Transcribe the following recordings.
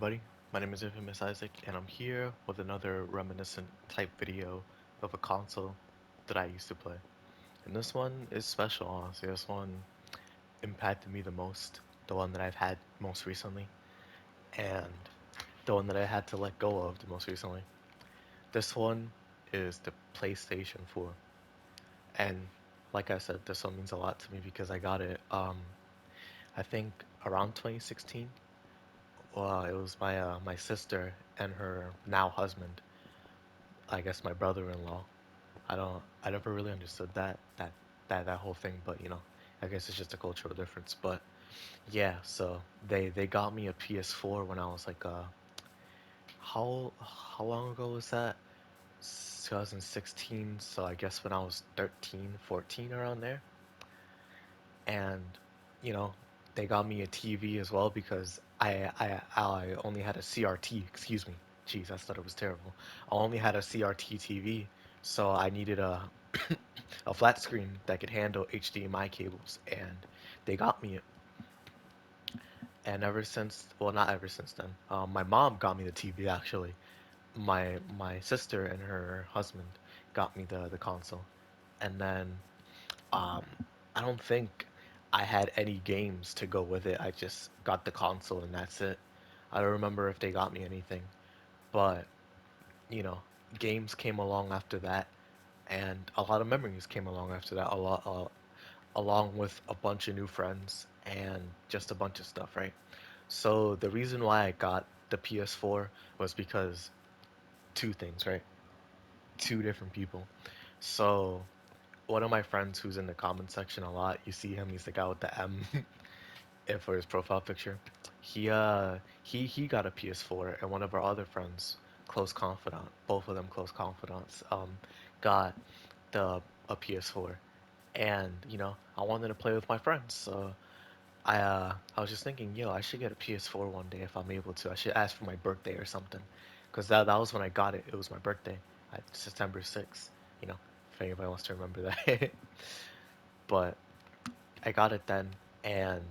everybody, my name is Infamous Isaac, and I'm here with another reminiscent type video of a console that I used to play. And this one is special, honestly. This one impacted me the most, the one that I've had most recently, and the one that I had to let go of the most recently. This one is the PlayStation 4. And like I said, this one means a lot to me because I got it, I think around 2016. Well, it was my sister and her now husband, I guess my brother-in-law. I never really understood that whole thing, but I guess it's just a cultural difference. But yeah, so they got me a PS4 when I was like how long ago was that? 2016, so I guess when I was 13, 14 around there. And you know, they got me a TV as well because I only had a CRT, excuse me. Jeez, I thought it was terrible. I only had a CRT TV, so I needed a a flat screen that could handle HDMI cables, and they got me it. And ever since, well, not ever since then, my mom got me the TV actually. My sister and her husband got me the console, and then um, I don't think I had any games to go with it. I just got the console and that's it. I don't remember if they got me anything, but you know, games came along after that, and a lot of memories came along after that. Along with a bunch of new friends and just a bunch of stuff, right? So the reason why I got the PS4 was because two things, right? Two different people. So one of my friends who's in the comment section a lot, you see him, he's the guy with the M for his profile picture. He got a PS4, and one of our other friends, close confidant, both of them close confidants, got the a PS4, and I wanted to play with my friends, so I was just thinking, yo, I should get a PS4 one day if I'm able to. I should ask for my birthday or something, because that was when I got it. It was my birthday, September 6th. You know, if anybody wants to remember that. But I got it then, and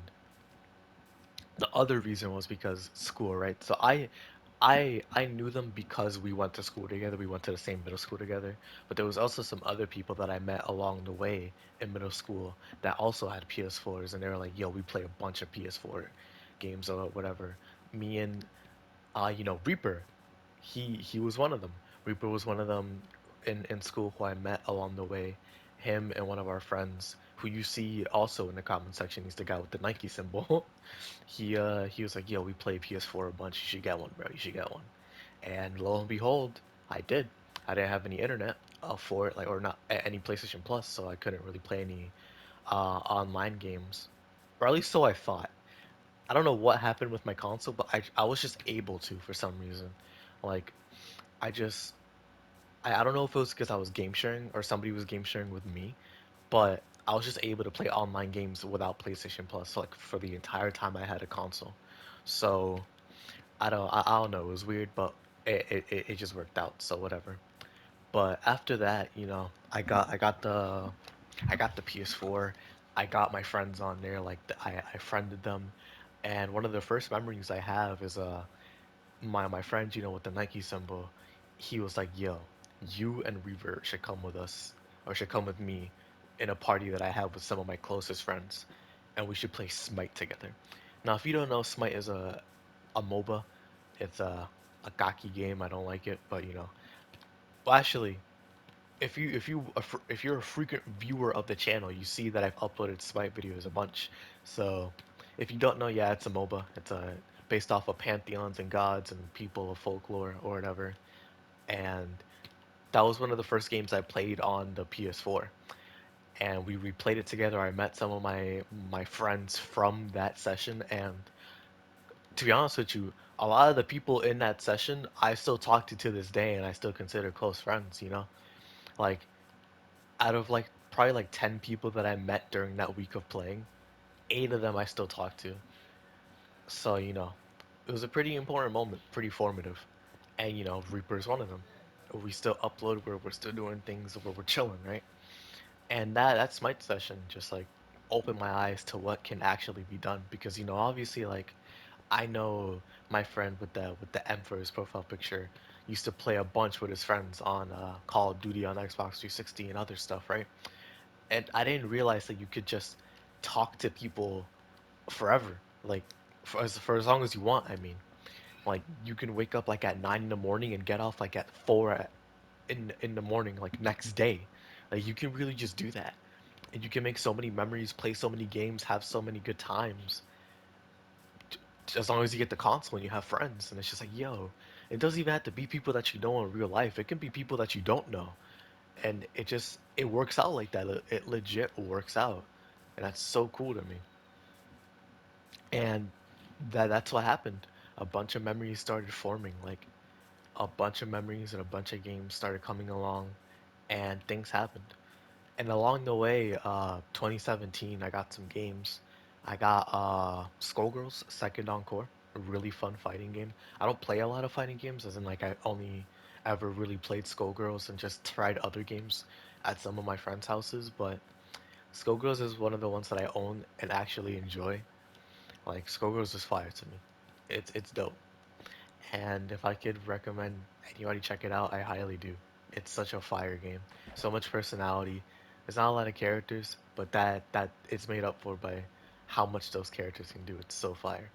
the other reason was because school, right? So I knew them because we went to school together. We went to the same middle school together. But there was also some other people that I met along the way in middle school that also had PS4s, and they were like, "Yo, we play a bunch of PS4 games or whatever." Me and Reaper, he was one of them. Reaper was one of them in school who I met along the way. Him and one of our friends who you see also in the comment section. He's the guy with the Nike symbol. He was like, "Yo, we play PS4 a bunch. You should get one, bro. You should get one." And lo and behold, I did. I didn't have any internet for it, like or not any PlayStation Plus, so I couldn't really play any online games, or at least so I thought. I don't know what happened with my console, but I was just able to for some reason. Like I just I don't know if it was because I was game sharing or somebody was game sharing with me, but I was just able to play online games without PlayStation Plus, like for the entire time I had a console. So I don't know, it was weird, but it just worked out, so whatever. But after that, I got the PS4. I got my friends on there, like I friended them, and one of the first memories I have is my friend, with the Nike symbol, he was like, "Yo, you and Reaver should come with us, or should come with me, in a party that I have with some of my closest friends, and we should play Smite together." Now, if you don't know, Smite is a MOBA. It's a gaki game. I don't like it, but Well, actually, if you're a frequent viewer of the channel, you see that I've uploaded Smite videos a bunch. So, if you don't know, yeah, it's a MOBA. It's based off of pantheons and gods and people of folklore or whatever. And that was one of the first games I played on the PS4. And we replayed it together. I met some of my friends from that session, and to be honest with you, a lot of the people in that session I still talk to this day, and I still consider close friends. Like out of like probably like 10 people that I met during that week of playing, 8 of them I still talk to. So, it was a pretty important moment, pretty formative. And, Reaper's one of them. We still upload, we're still doing things where we're chilling, right? And that Smite session just like opened my eyes to what can actually be done because, obviously, like, I know my friend with the M for his profile picture used to play a bunch with his friends on Call of Duty on Xbox 360 and other stuff, right? And I didn't realize that you could just talk to people forever, like for as long as you want. I mean, like you can wake up like at 9 in the morning and get off like at in the morning, like next day. Like you can really just do that, and you can make so many memories, play so many games, have so many good times as long as you get the console and you have friends. And it's just like, yo, it doesn't even have to be people that you know in real life. It can be people that you don't know, and it works out like that. It legit works out, and that's so cool to me. And that's what happened. A bunch of memories started forming, like a bunch of memories and a bunch of games started coming along, and things happened. And along the way, 2017, I got some games. I got Skullgirls Second Encore, a really fun fighting game. I don't play a lot of fighting games, as in like I only ever really played Skullgirls and just tried other games at some of my friends' houses. But Skullgirls is one of the ones that I own and actually enjoy. Like Skullgirls is fire to me. It's dope. And if I could recommend anybody check it out, I highly do. It's such a fire game. So much personality. There's not a lot of characters, but that it's made up for by how much those characters can do. It's so fire.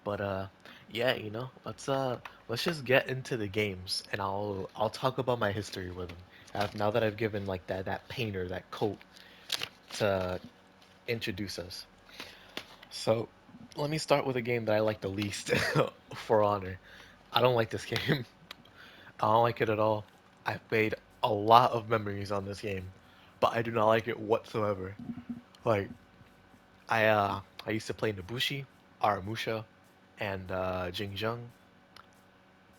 But yeah, let's just get into the games and I'll talk about my history with them. Now that I've given like that painter, that coat to introduce us. So, let me start with a game that I like the least, For Honor. I don't like this game. I don't like it at all. I've made a lot of memories on this game, but I do not like it whatsoever. Like I used to play Nabushi, Aramusha, and Jingzheng,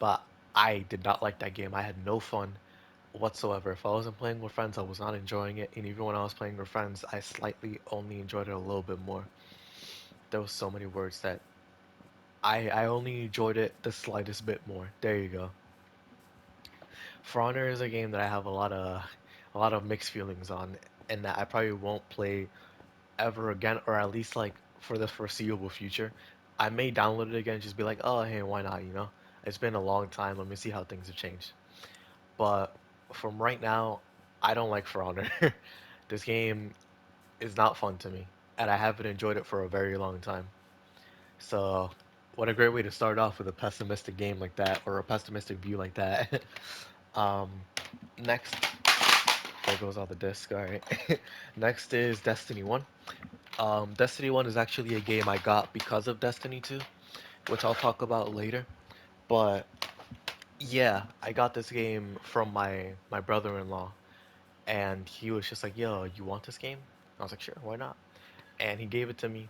but I did not like that game. I had no fun whatsoever. If I wasn't playing with friends, I was not enjoying it, and even when I was playing with friends, I slightly only enjoyed it a little bit more. There was so many words that I only enjoyed it the slightest bit more. There you go. For Honor is a game that I have a lot of mixed feelings on, and that I probably won't play ever again, or at least like for the foreseeable future. I may download it again and just be like, oh hey, why not? It's been a long time. Let me see how things have changed. But from right now, I don't like For Honor. This game is not fun to me, and I haven't enjoyed it for a very long time. So, what a great way to start off with a pessimistic game like that, or a pessimistic view like that. um, Next, there goes all the disc. All right. Next is Destiny 1. Destiny 1 is actually a game I got because of Destiny 2, which I'll talk about later. But yeah, I got this game from my brother-in-law, and he was just like, "Yo, you want this game?" I was like, "Sure, why not?" And he gave it to me.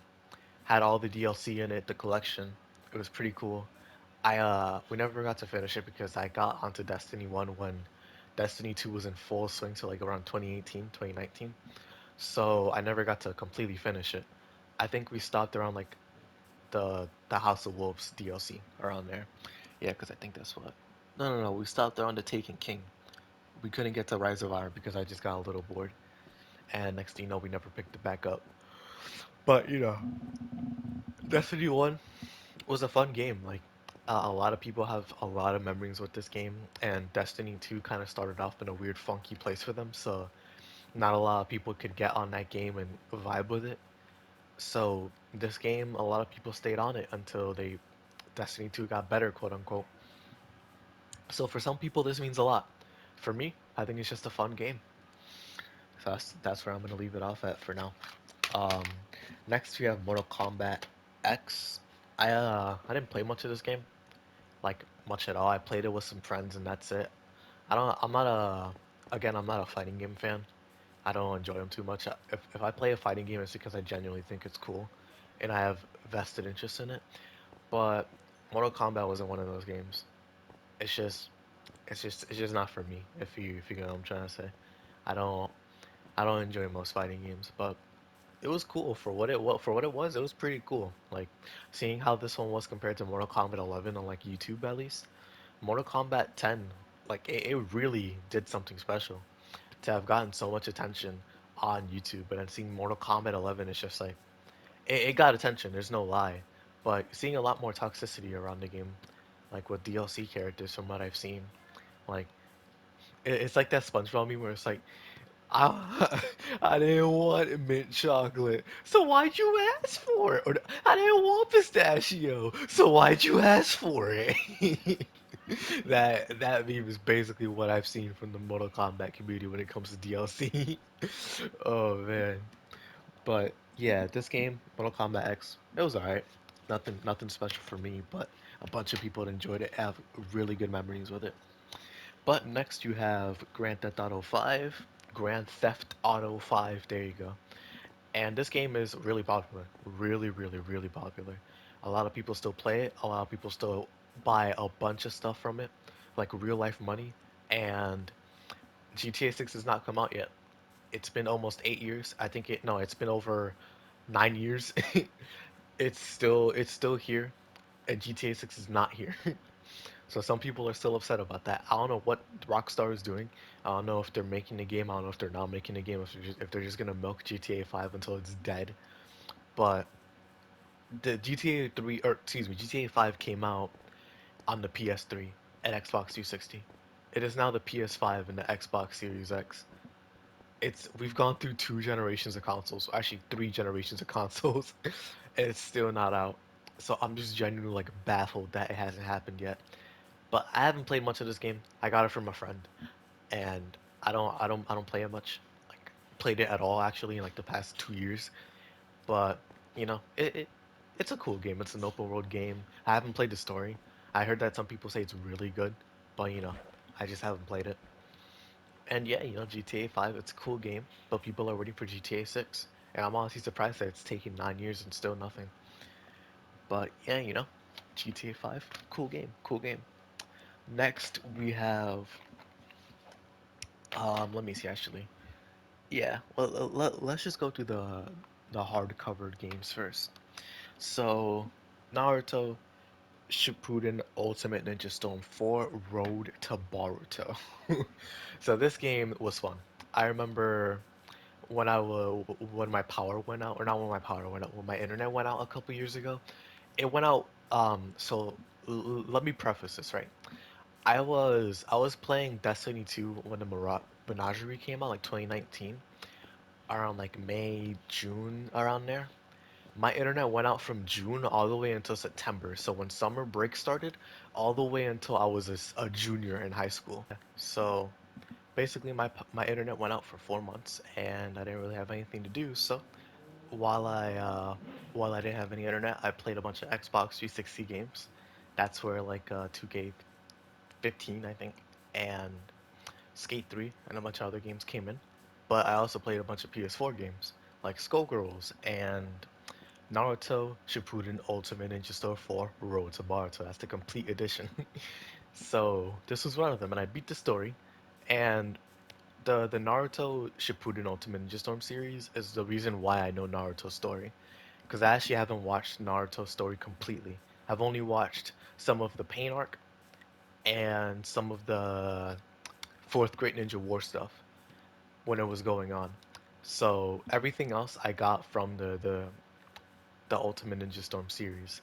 Had all the DLC in it, the collection. It was pretty cool. We never got to finish it because I got onto Destiny 1 when Destiny 2 was in full swing, so like around 2018, 2019. So I never got to completely finish it. I think we stopped around like the House of Wolves DLC around there. Yeah, because I think that's what. No. We stopped around the Taken King. We couldn't get to Rise of Iron because I just got a little bored. And next thing you know, we never picked it back up. But Destiny 1 was a fun game. Like a lot of people have a lot of memories with this game, and Destiny 2 kind of started off in a weird, funky place for them. So not a lot of people could get on that game and vibe with it. So this game, a lot of people stayed on it until they Destiny 2 got better, quote unquote. So for some people, this means a lot. For me, I think it's just a fun game. So that's where I'm gonna leave it off at for now. Um, Next we have Mortal Kombat X. I didn't play much of this game, like much at all. I played it with some friends and that's it. I'm not I'm not a fighting game fan. I don't enjoy them too much. If I play a fighting game, it's because I genuinely think it's cool, and I have vested interest in it. But Mortal Kombat wasn't one of those games. It's just it's just not for me. If you know what I'm trying to say. I don't I don't enjoy most fighting games, but it was cool for what it was. It was pretty cool. Like seeing how this one was compared to Mortal Kombat 11 on like YouTube at least. Mortal Kombat 10, like it really did something special to have gotten so much attention on YouTube. But then seeing Mortal Kombat 11, it's just like it got attention. There's no lie, but seeing a lot more toxicity around the game, like with DLC characters from what I've seen. Like it's like that SpongeBob meme where it's like, I, I didn't want mint chocolate, so why'd you ask for it? Or I didn't want pistachio, so why'd you ask for it? That meme is basically what I've seen from the Mortal Kombat community when it comes to DLC. Oh man. But yeah, this game, Mortal Kombat X, it was alright. Nothing special for me, but a bunch of people that enjoyed it have really good memories with it. But next you have Grand Theft Auto 5, there you go. And this game is really popular. Really, really, really popular. A lot of people still play it. A lot of people still buy a bunch of stuff from it, like real life money. And GTA 6 has not come out yet. It's been almost 8 years. I think it, no, it's been over 9 years. It's still here, and GTA 6 is not here. So some people are still upset about that. I don't know what Rockstar is doing. I don't know if they're making a game. I don't know if they're not making a game. If they're just gonna milk GTA 5 until it's dead. But the GTA 3, or excuse me, GTA 5 came out on the PS3 and Xbox 360. It is now the PS5 and the Xbox Series X. We've gone through two generations of consoles, actually three generations of consoles, and it's still not out. So I'm just genuinely like baffled that it hasn't happened yet. But I haven't played much of this game. I got it from a friend, and I don't play it much. Like played it at all actually in like the past 2 years. But it's a cool game. It's an open world game. I haven't played the story. I heard that some people say it's really good, but I just haven't played it. And yeah, GTA 5, it's a cool game, but people are waiting for GTA 6. And I'm honestly surprised that it's taken 9 years and still nothing. But yeah, GTA 5, cool game, cool game. Next we have let me see actually. Yeah, well let's just go through the hardcover games first. So, Naruto Shippuden Ultimate Ninja Storm 4 Road to Boruto. So this game was fun. I remember when my power went out, or not when my power went out, when my internet went out a couple years ago. It went out. So let me preface this right. I was playing Destiny 2 when the Menagerie came out, like 2019, around like May, June, around there. My internet went out from June all the way until September. So when summer break started, all the way until I was a junior in high school. So basically, my internet went out for 4 months, and I didn't really have anything to do. So while I uh, while I didn't have any internet, I played a bunch of Xbox 360 games. That's where like 2K15, I think, and Skate 3 and a bunch of other games came in. But I also played a bunch of PS4 games like Skullgirls and Naruto Shippuden Ultimate Ninja Storm 4 Road to Boruto. That's the complete edition. So this was one of them, and I beat the story. And the Naruto Shippuden Ultimate Ninja Storm series is the reason why I know Naruto's story, because I actually haven't watched Naruto's story completely. I've only watched some of the Pain arc and some of the Fourth Great Ninja War stuff when it was going on. So everything else I got from the Ultimate Ninja Storm series.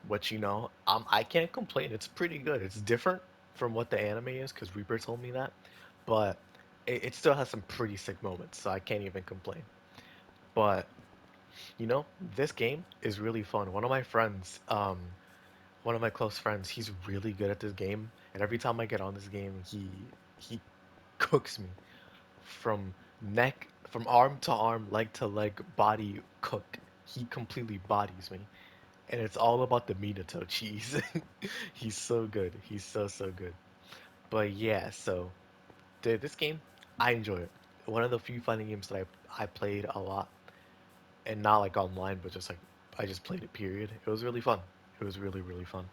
Which I can't complain. It's pretty good. It's different from what the anime is, because Reaper told me that, but it still has some pretty sick moments, so I can't even complain. But you know, this game is really fun. One of my close friends, he's really good at this game, and every time I get on this game, he cooks me from from arm to arm, leg to leg, body cook. He completely bodies me. And it's all about the Minato cheese. He's so good. He's so good. But yeah, so this game, I enjoy it. One of the few fighting games that I played a lot, and not like online, but just like I just played it. Period. It was really fun. It was really fun.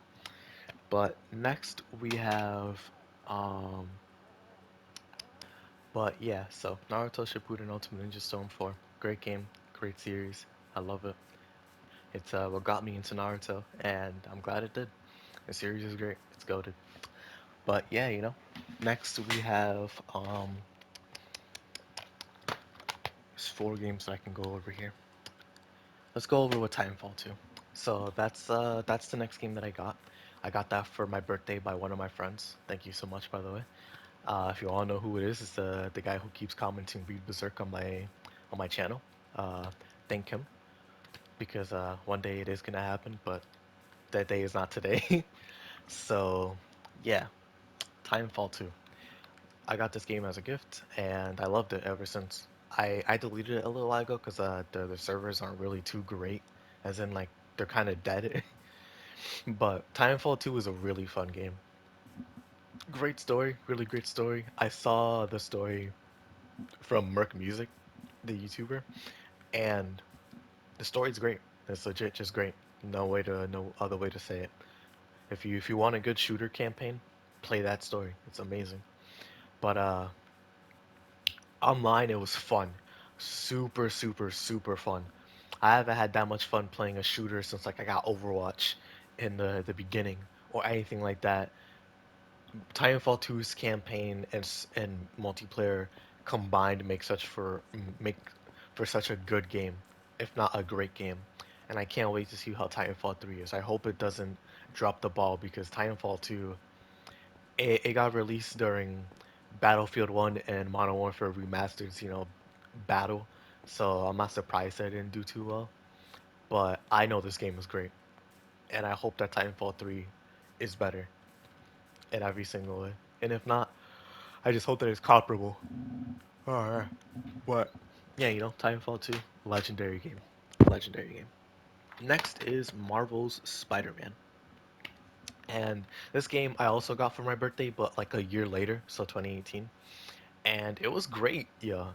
But next we have, um, but yeah, so Naruto Shippuden Ultimate Ninja Storm 4, great game, great series. I love it. It's what got me into Naruto, and I'm glad it did. The series is great. It's goated. But yeah, next we have there's four games that I can go over here. Let's go over with Titanfall 2. So that's the next game that I got. I got that for my birthday by one of my friends. Thank you so much, by the way. If you all know who it is, it's the guy who keeps commenting "Read Berserk" on my channel. Uh, thank him because one day it is gonna happen, but that day is not today. So yeah, Timefall 2. I got this game as a gift, and I loved it ever since. I deleted it a little while ago because the servers aren't really too great, as in like they're kind of dead. But Timefall 2 is a really fun game. Great story, really great story. I saw the story from Merc Music, the YouTuber, and the story's great. It's legit just great. No other way to say it. If you want a good shooter campaign, play that story. It's amazing. But online it was fun. Super fun. I haven't had that much fun playing a shooter since like I got Overwatch in the beginning or anything like that. Titanfall 2's campaign and multiplayer combined make for such a good game, if not a great game. And I can't wait to see how Titanfall 3 is. I hope it doesn't drop the ball because Titanfall 2 it got released during Battlefield 1 and Modern Warfare Remastered's, battle. So I'm not surprised that it didn't do too well. But I know this game is great, and I hope that Titanfall 3 is better in every single way. And if not, I just hope that it's comparable. Alright. What? Yeah, Titanfall 2, legendary game. Legendary game. Next is Marvel's Spider-Man. And this game I also got for my birthday, but like a year later, so 2018. And it was great. Yeah.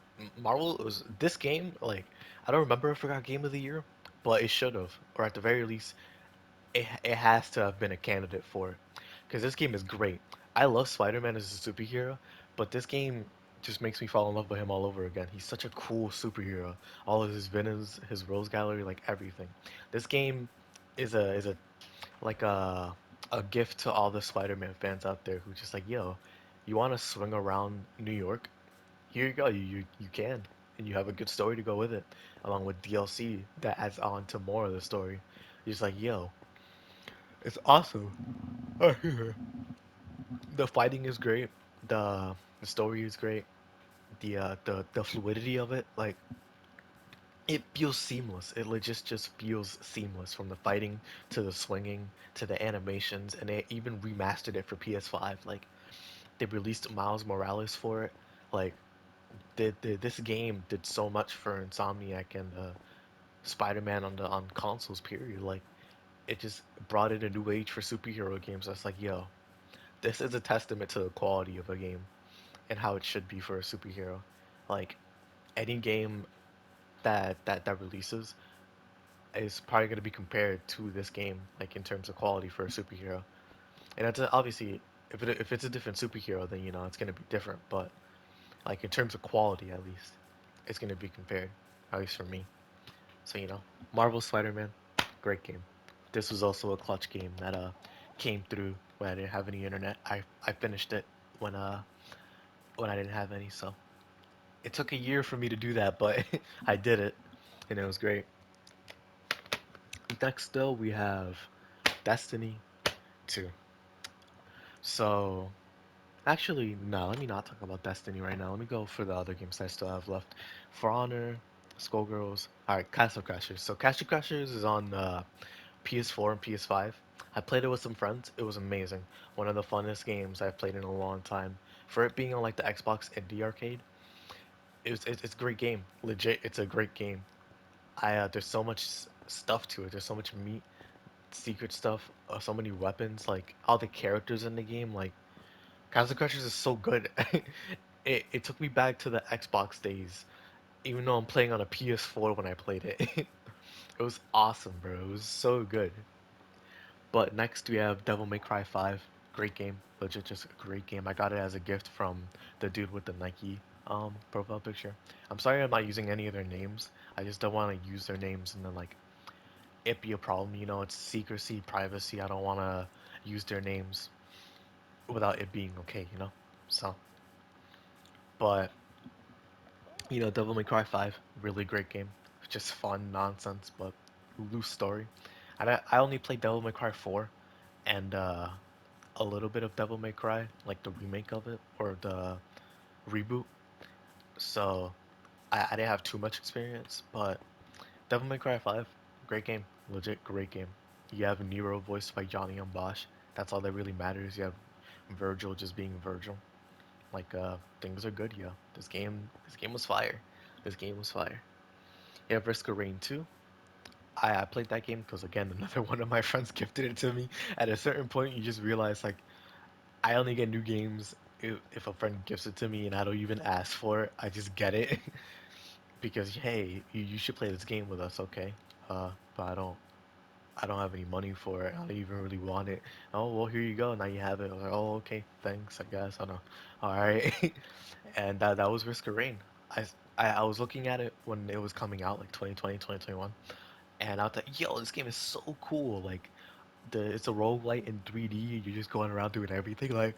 Marvel was this game, like I don't remember if it got game of the year, but it should have. Or at the very least, it has to have been a candidate for it because this game is great. I love Spider-Man as a superhero, but this game just makes me fall in love with him all over again. He's such a cool superhero. All of his villains, his rose gallery, like everything. This game is a like a gift to all the Spider-Man fans out there who just like, yo, you want to swing around New York? Here you go. You can, and you have a good story to go with it, along with DLC that adds on to more of the story. You're just like, yo, it's awesome. Oh, here. The fighting is great. The story is great. The fluidity of it, like it feels seamless. It legit just feels seamless from the fighting to the swinging to the animations, and they even remastered it for PS5. Like they released Miles Morales for it. Like this game did so much for Insomniac and Spider-Man on consoles. Period. Like it just brought in a new age for superhero games. That's like, yo, this is a testament to the quality of a game and how it should be for a superhero. Like any game that releases is probably going to be compared to this game, like in terms of quality for a superhero. And it's obviously if it's a different superhero, then it's going to be different. But like in terms of quality, at least, it's going to be compared, at least for me. So Marvel Spider-Man, great game. This was also a clutch game that came through when I didn't have any internet. I finished it when uh when I didn't have any, so it took a year for me to do that, but I did it, and it was great. Next, though, we have Destiny 2. So, actually, no, let me not talk about Destiny right now. Let me go for the other games I still have left. For Honor, Skullgirls, alright, Castle Crashers. So, Castle Crashers is on PS4 and PS5. I played it with some friends. It was amazing. One of the funnest games I've played in a long time. For it being on like the Xbox Indie Arcade, it's a great game. Legit, it's a great game. I There's so much stuff to it. There's so much meat, secret stuff, so many weapons. Like all the characters in the game. Like Castle Crashers is so good. It took me back to the Xbox days, even though I'm playing on a PS4 when I played it. It was awesome, bro. It was so good. But next we have Devil May Cry 5. Great game. Legit just a great game. I got it as a gift from the dude with the Nike profile picture. I'm sorry I'm not using any of their names. I just don't want to use their names and then like it be a problem. It's secrecy, privacy. I don't want to use their names without it being okay. So, but Devil May Cry 5, really great game. Just fun nonsense, but loose story. I only played Devil May Cry 4 and a little bit of Devil May Cry, like the remake of it or the reboot. So I didn't have too much experience, but Devil May Cry 5, great game, legit great game. You have Nero voiced by Johnny and Bosch. That's all that really matters. You have Virgil just being Virgil. Like things are good, yo. This game was fire. This game was fire. You have Risk of Rain 2. I played that game because again another one of my friends gifted it to me. At a certain point, you just realize like I only get new games if a friend gifts it to me and I don't even ask for it. I just get it because hey, you should play this game with us, okay? But I don't have any money for it. I don't even really want it. Oh well, here you go. Now you have it. I was like, oh okay, thanks. I guess I don't know. All right, and that was Risk of Rain. I was looking at it when it was coming out, like 2020, 2021, and I was like, yo, this game is so cool. Like it's a roguelite in 3D. You're just going around doing everything. Like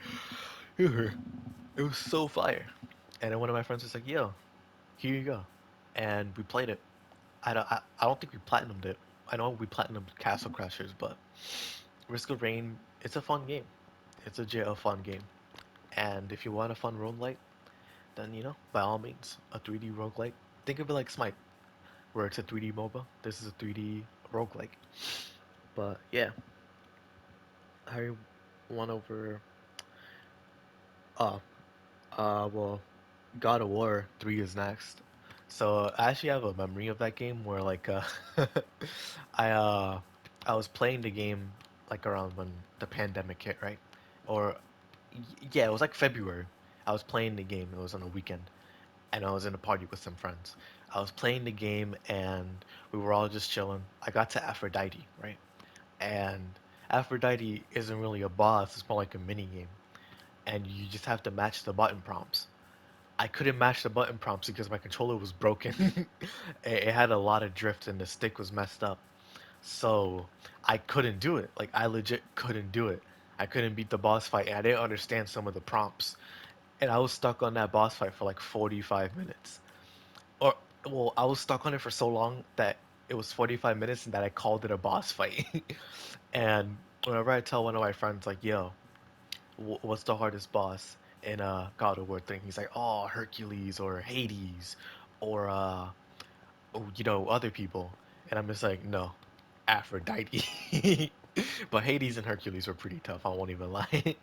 it was so fire. And then one of my friends was like, yo, here you go, and we played it. I don't think we platinumed it. I know we platinumed Castle Crashers, but Risk of Rain, it's a fun game. It's a fun game. And if you want a fun roguelike, then by all means, a 3D roguelike. Think of it like Smite, where it's a 3D MOBA. This is a 3D roguelike. But yeah, I won over uh well, God of War 3 is next. So I actually have a memory of that game where like I uh I was playing the game like around when the pandemic hit, right? Or yeah, it was like February. I was playing the game. It was on a weekend, and I was in a party with some friends. I was playing the game, and we were all just chilling. I got to Aphrodite, right? And Aphrodite isn't really a boss. It's more like a mini game, and you just have to match the button prompts. I couldn't match the button prompts because my controller was broken. It had a lot of drift and the stick was messed up. So I couldn't do it. Like I legit couldn't do it. I couldn't beat the boss fight and I didn't understand some of the prompts. And I was stuck on that boss fight for like 45 minutes. Or well, I was stuck on it for so long that it was 45 minutes and that I called it a boss fight. And whenever I tell one of my friends like, "Yo, what's the hardest boss in God of War thing?" He's like, "Oh, Hercules or Hades or other people." And I'm just like, "No, Aphrodite." But Hades and Hercules were pretty tough. I won't even lie.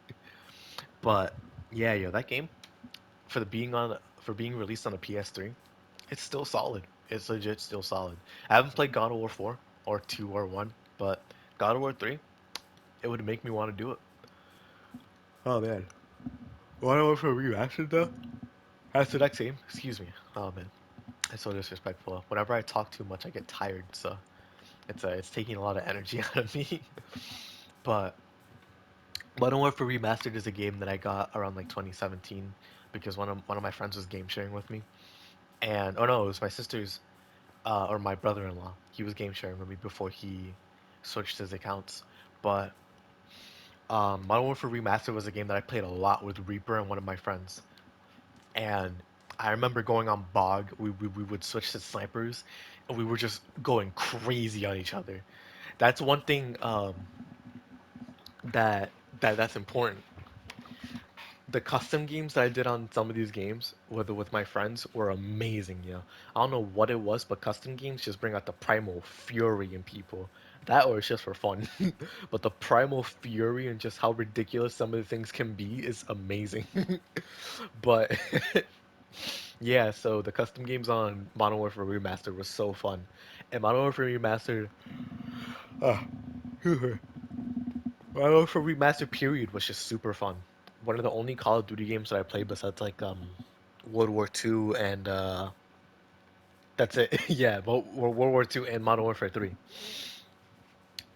But yeah, yo, that game for being released on a PS3, it's still solid. It's legit still solid. I haven't played God of War 4 or 2 or 1, but God of War 3, it would make me want to do it. Oh man. God of War for remastered though? That's the next game. Excuse me. Oh man, it's so disrespectful. Whenever I talk too much, I get tired. So it's taking a lot of energy out of me. But Modern Warfare Remastered is a game that I got around like 2017 because one of my friends was game sharing with me, and oh no, it was my sister's or my brother-in-law. He was game sharing with me before he switched his accounts. But Modern Warfare Remastered was a game that I played a lot with Reaper and one of my friends. And I remember going on Bog. We would switch to snipers, and we were just going crazy on each other. That's one thing that that's important. The custom games that I did on some of these games with my friends were amazing, yo. I don't know what it was, but custom games just bring out the primal fury in people. That or it's just for fun. But the primal fury and just how ridiculous some of the things can be is amazing. But yeah, so the custom games on Modern Warfare Remastered was so fun. And Modern Warfare Remastered, uh, Modern Warfare Remastered period was just super fun. One of the only Call of Duty games that I played besides like World War II and that's it. Yeah, World War II and Modern Warfare 3.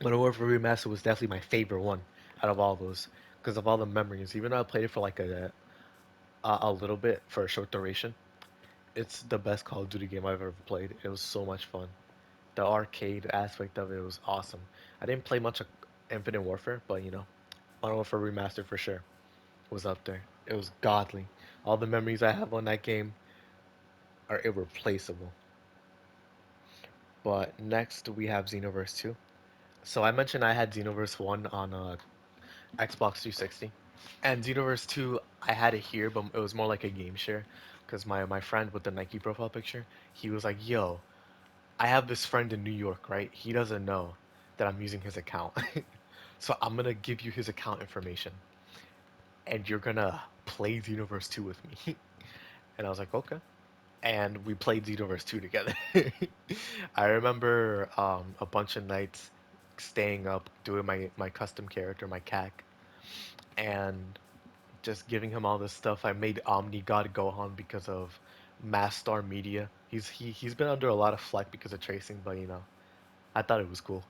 Modern Warfare Remastered was definitely my favorite one out of all those because of all the memories. Even though I played it for like a little bit for a short duration, it's the best Call of Duty game I've ever played. It was so much fun. The arcade aspect of it was awesome. I didn't play much of Infinite Warfare, but Modern Warfare Remastered for sure was up there. It was godly. All the memories I have on that game are irreplaceable. But next we have Xenoverse 2. So I mentioned I had Xenoverse 1 on Xbox 360. And Xenoverse 2, I had it here, but it was more like a game share. Because my friend with the Nike profile picture, he was like, yo, I have this friend in New York, right? He doesn't know that I'm using his account. So I'm gonna give you his account information. And you're gonna play Xenoverse 2 with me. And I was like, okay. And we played Xenoverse 2 together. I remember a bunch of nights staying up, doing my custom character, my CAC, and just giving him all this stuff. I made Omni God Gohan because of Master Media. He's been under a lot of flack because of tracing, but I thought it was cool.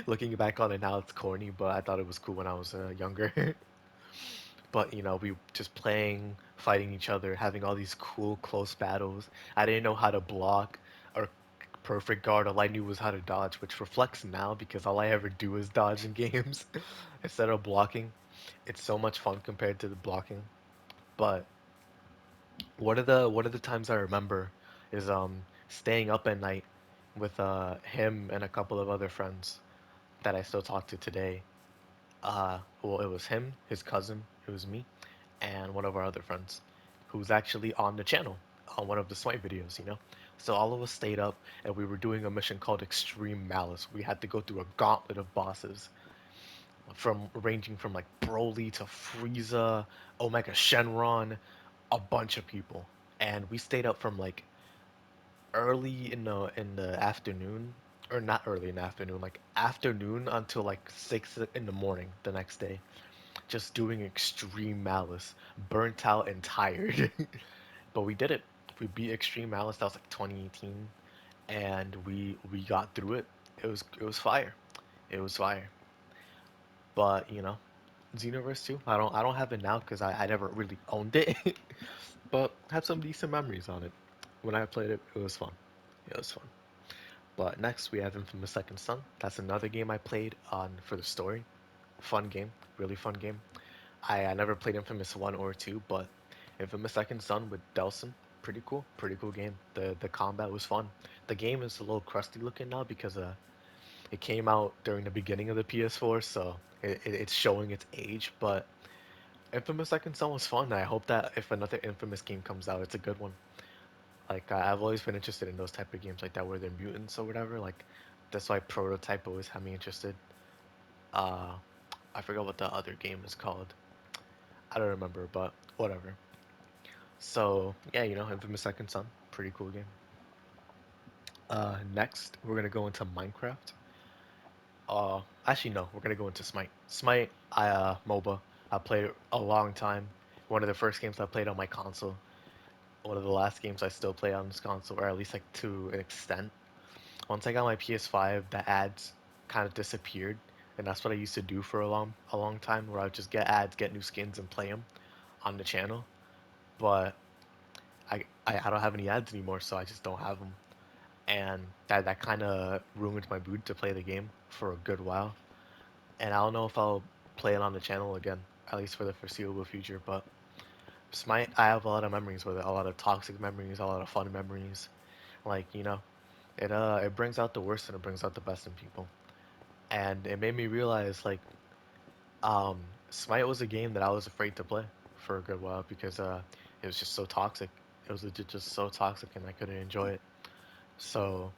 Looking back on it now, it's corny, but I thought it was cool when I was younger. But we just playing, fighting each other, having all these cool close battles. I didn't know how to block or perfect guard. All I knew was how to dodge, which reflects now because all I ever do is dodge in games instead of blocking. It's so much fun compared to the blocking. But one of the times I remember is staying up at night with him and a couple of other friends that I still talk to today. Well, it was him, his cousin, it was me, and one of our other friends, who's actually on the channel on one of the Smite videos. So all of us stayed up and we were doing a mission called Extreme Malice. We had to go through a gauntlet of bosses from ranging from like Broly to Frieza, Omega Shenron, a bunch of people. And we stayed up from like early in the afternoon, or not early in the afternoon, like afternoon until like 6 in the morning the next day, just doing Extreme Malice, burnt out and tired. But we did it. We beat Extreme Malice. That was like 2018, and we got through it. It was fire. It was fire. But Xenoverse 2, I don't have it now because I never really owned it, but have some decent memories on it. When I played it, it was fun. It was fun. But next we have Infamous Second Son. That's another game I played on for the story. Fun game, really fun game. I never played Infamous 1 or 2, but Infamous Second Son with Delson, pretty cool game. The combat was fun. The game is a little crusty looking now because it came out during the beginning of the PS4, so it's showing its age. But Infamous Second Son was fun. I hope that if another Infamous game comes out, it's a good one. Like I've always been interested in those type of games like that where they're mutants or whatever. Like that's why Prototype always had me interested. Uh, I forgot what the other game is called. I don't remember, but whatever. So yeah, Infamous Second Son, pretty cool game. Next we're gonna go into Minecraft. Actually no, we're gonna go into Smite. Smite, MOBA. I played it a long time. One of the first games I played on my console. One of the last games I still play on this console, or at least like to an extent. Once I got my PS5, the ads kind of disappeared, and that's what I used to do for a long time, where I would just get ads, get new skins, and play them on the channel. But I don't have any ads anymore, so I just don't have them, and that kind of ruined my mood to play the game for a good while. And I don't know if I'll play it on the channel again, at least for the foreseeable future. But Smite, I have a lot of memories with it, a lot of toxic memories, a lot of fun memories. Like it brings out the worst and it brings out the best in people. And it made me realize like um Smite was a game that I was afraid to play for a good while because it was just so toxic. It was legit just so toxic and I couldn't enjoy it. So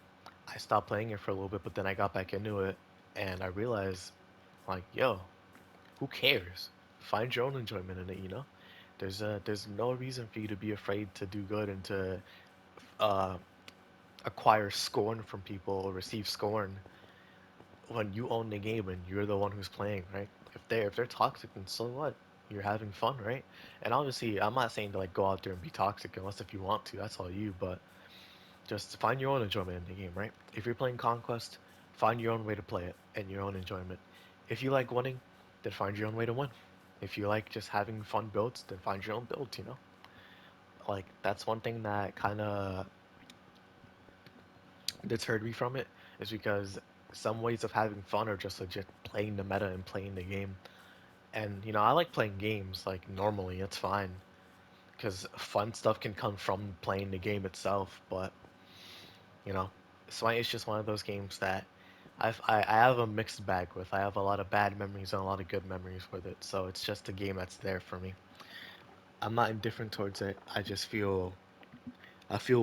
I stopped playing it for a little bit, but then I got back into it and I realized like, yo, who cares? Find your own enjoyment in it. There's no reason for you to be afraid to do good and to uh acquire scorn from people or receive scorn when you own the game and you're the one who's playing, right? If they're toxic, then so what? You're having fun, right? And obviously, I'm not saying to like go out there and be toxic unless if you want to. That's all you. But just find your own enjoyment in the game, right? If you're playing Conquest, find your own way to play it and your own enjoyment. If you like winning, then find your own way to win. If you like just having fun builds, then find your own build. Like that's one thing that kind of deterred me from it is because some ways of having fun are just legit playing the meta and playing the game. And I like playing games like normally, it's fine because fun stuff can come from playing the game itself. But you know, Smite is just one of those games that I have a mixed bag with. I have a lot of bad memories and a lot of good memories with it. So it's just a game that's there for me. I'm not indifferent towards it. I feel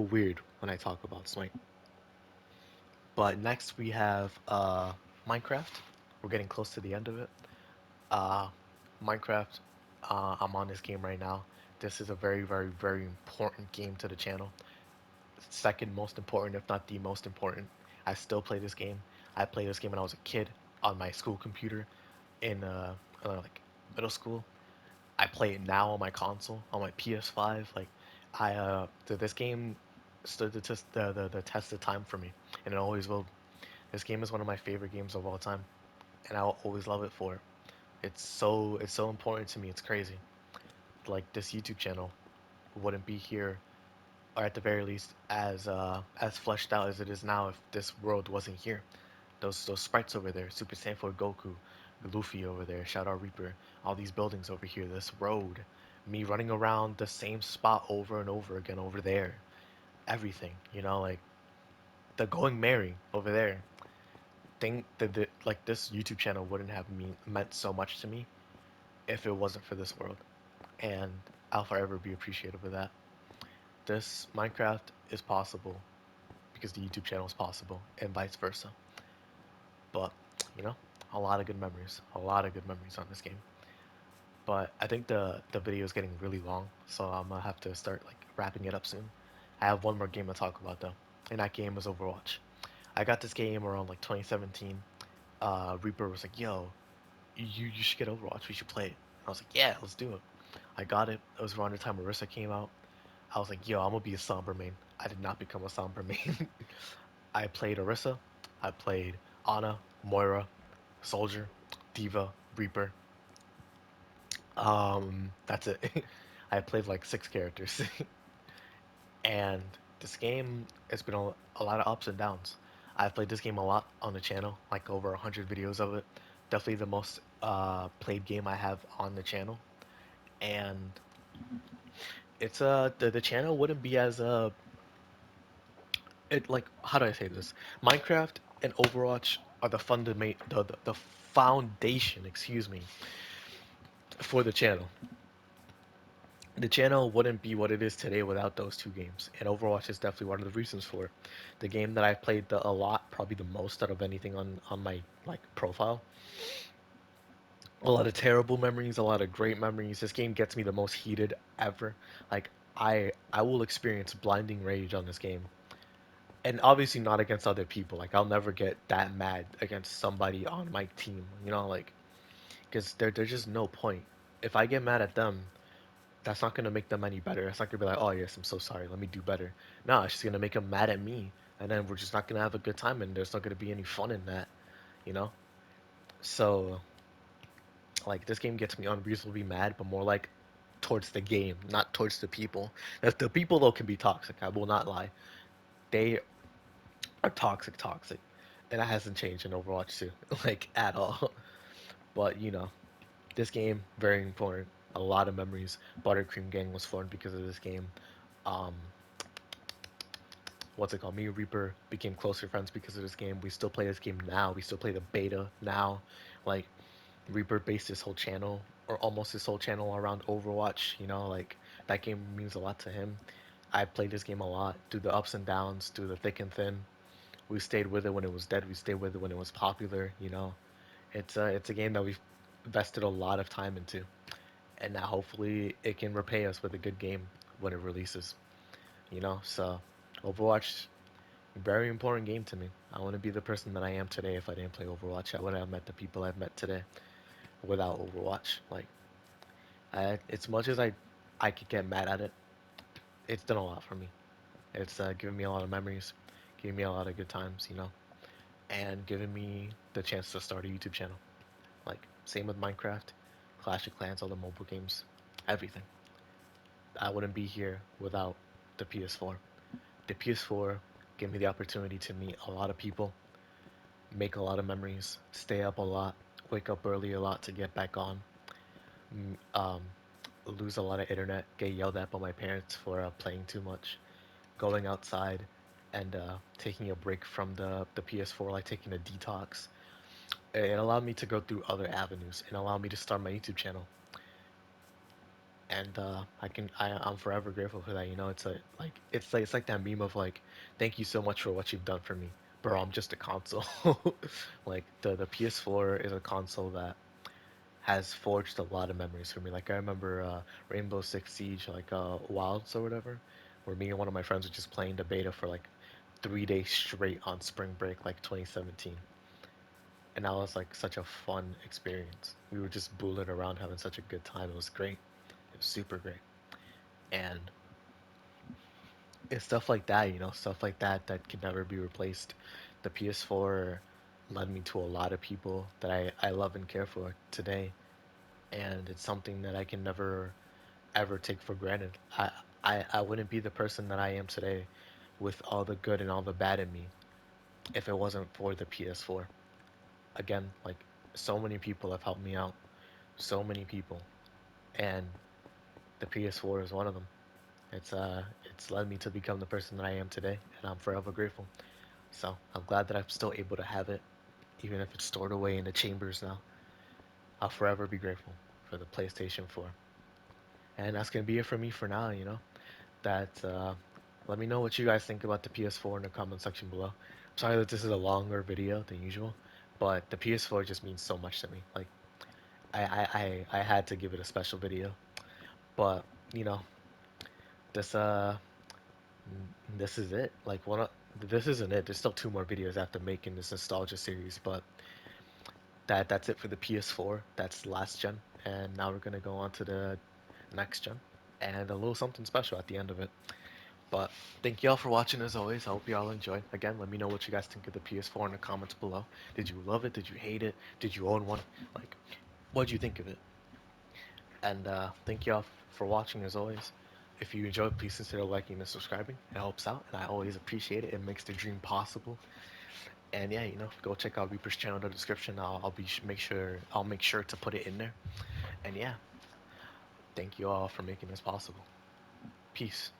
weird when I talk about Smite. But next we have Minecraft. We're getting close to the end of it. Uh, Minecraft. I'm on this game right now. This is a very, very, very important game to the channel. Second most important, if not the most important. I still play this game. I played this game when I was a kid on my school computer in like middle school. I play it now on my console, on my PS5. Like this game stood the test of time for me, and it always will. This game is one of my favorite games of all time, and I'll always love it for. It's so important to me. It's crazy. Like this YouTube channel wouldn't be here, or at the very least as fleshed out as it is now if this world wasn't here. Those sprites over there, Super Saiyan 4 Goku, Luffy over there, Shout Out Reaper, all these buildings over here, this road, me running around the same spot over and over again over there, everything, like the going merry over there. Think that like this YouTube channel wouldn't have meant so much to me if it wasn't for this world, and I'll forever be appreciative of that. This Minecraft is possible because the YouTube channel is possible, and vice versa. But you know, a lot of good memories on this game. But I think the video is getting really long, so I'm gonna have to start like wrapping it up soon. I have one more game to talk about though, and that game is Overwatch. I got this game around like 2017. Reaper was like, "Yo, you should get Overwatch. We should play it." I was like, "Yeah, let's do it." I got it. It was around the time Marissa came out. I was like, "Yo, I'm gonna be a Sombra main." I did not become a Sombra main. I played Orisa, I played Ana, Moira, Soldier, Diva, Reaper. That's it. I played like six characters, and this game it's been a lot of ups and downs. I've played this game a lot on the channel, like over 100 videos of it. Definitely the most played game I have on the channel, and it's the channel wouldn't be as it like how do I say this? Minecraft and Overwatch are the foundation, excuse me, for the channel. The channel wouldn't be what it is today without those two games, and Overwatch is definitely one of the reasons for it. The game that I've played a lot, probably the most out of anything on my like profile. A lot of terrible memories, a lot of great memories. This game gets me the most heated ever. Like I will experience blinding rage on this game, and obviously not against other people. Like I'll never get that mad against somebody on my team. Like because there's just no point. If I get mad at them, that's not gonna make them any better. It's not gonna be like, oh yes, I'm so sorry, let me do better. No, it's just gonna make them mad at me, and then we're just not gonna have a good time, and there's not gonna be any fun in that, you know. So like this game gets me unreasonably mad, but more like towards the game, not towards the people. If the people though can be toxic, I will not lie. They are toxic, and that hasn't changed in Overwatch 2, like at all. But this game very important. A lot of memories. Buttercream Gang was formed because of this game. Um, what's it called? Me and Reaper became closer friends because of this game. We still play this game now. We still play the beta now. Like Reaper based his whole channel or almost his whole channel around Overwatch. Like that game means a lot to him. I played this game a lot through the ups and downs, through the thick and thin. We stayed with it when it was dead. We stayed with it when it was popular. It's a game that we've invested a lot of time into, and now hopefully it can repay us with a good game when it releases. So Overwatch, very important game to me. I want to be the person that I am today. If I didn't play Overwatch, I wouldn't have met the people I've met today without Overwatch. Like, as much as I could get mad at it, it's done a lot for me. It's given me a lot of memories, giving me a lot of good times, and giving me the chance to start a YouTube channel. Like, same with Minecraft, Clash of Clans, all the mobile games, everything. I wouldn't be here without the PS4. The PS4 gave me the opportunity to meet a lot of people, make a lot of memories, stay up a lot, wake up early a lot to get back on, m- um, lose a lot of internet, get yelled at by my parents for playing too much, going outside, and taking a break from the PS4, like taking a detox. It allowed me to go through other avenues and allowed me to start my YouTube channel. And I'm forever grateful for that. You know, it's like that meme of like, thank you so much for what you've done for me, bro. I'm just a console. Like the PS4 is a console that has forged a lot of memories for me. Like I remember Rainbow Six Siege, like Wilds or whatever, where me and one of my friends were just playing the beta for like 3 days straight on spring break, like 2017. And that was like such a fun experience. We were just bulling around having such a good time. It was great. It was super great. And it's stuff like that, you know, stuff like that that can never be replaced. The PS4 led me to a lot of people that I love and care for today. And it's something that I can never ever take for granted. I wouldn't be the person that I am today with all the good and all the bad in me if it wasn't for the PS4. Again, like so many people have helped me out. So many people. And the PS4 is one of them. It's led me to become the person that I am today, and I'm forever grateful. So I'm glad that I'm still able to have it, even if it's stored away in the chambers now. I'll forever be grateful for the PlayStation 4. And that's gonna be it for me for now, you know. That Let me know what you guys think about the PS4 in the comment section below. I'm sorry that this is a longer video than usual, but the PS4 just means so much to me. Like I had to give it a special video. But, you know, this this is it. This isn't it. There's still two more videos after making this nostalgia series, but that's it for the PS4. That's last gen, and now we're gonna go on to the next gen and a little something special at the end of it. But thank y'all for watching as always. I hope y'all enjoyed. Again, let me know what you guys think of the PS4 in the comments below. Did you love it? Did you hate it? Did you own one? Like, what did you think of it? And thank y'all for watching as always. If you enjoyed, please consider liking and subscribing. It helps out, and I always appreciate it. It makes the dream possible. And yeah, you know, go check out Reaper's channel in the description. I'll make sure to put it in there. And yeah, thank you all for making this possible. Peace.